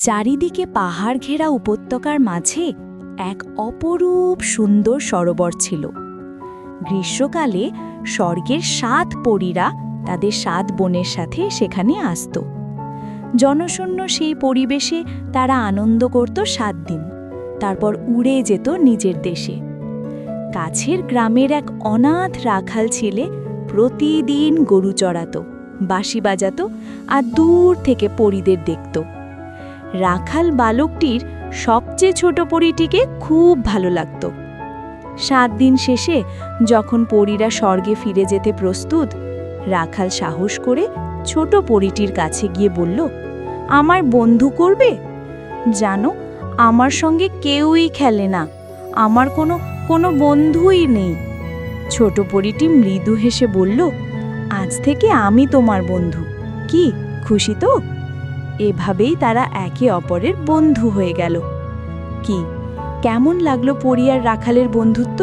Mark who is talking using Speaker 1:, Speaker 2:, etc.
Speaker 1: চারিদিকে পাহাড় ঘেরা উপত্যকার মাঝে এক অপরূপ সুন্দর সরোবর ছিল। গ্রীষ্মকালে স্বর্গের ৭ পরীরা তাদের ৭ বোনের সাথে সেখানে আসত। জনশূন্য সেই পরিবেশে তারা আনন্দ করত ৭ দিন, তারপর উড়ে যেত নিজের দেশে। কাছের গ্রামের এক অনাথ রাখাল ছেলে প্রতিদিন গরু চড়াত, বাঁশি বাজাত আর দূর থেকে পরীদের দেখত। রাখাল বালকটির সবচেয়ে ছোট পরীটিকে খুব ভালো লাগত। ৭ দিন শেষে যখন পরীরা স্বর্গে ফিরে যেতে প্রস্তুত, রাখাল সাহস করে ছোট পরীটির কাছে গিয়ে বলল, আমার বন্ধু করবে? জানো, আমার সঙ্গে কেউই খেলে না, আমার কোনো বন্ধুই নেই। ছোট পরীটি মৃদু হেসে বলল, আজ থেকে আমি তোমার বন্ধু, কি খুশি তো? এভাবেই তারা একে অপরের বন্ধু হয়ে গেল। কি কেমন লাগলো পরী আর রাখালের বন্ধুত্ব?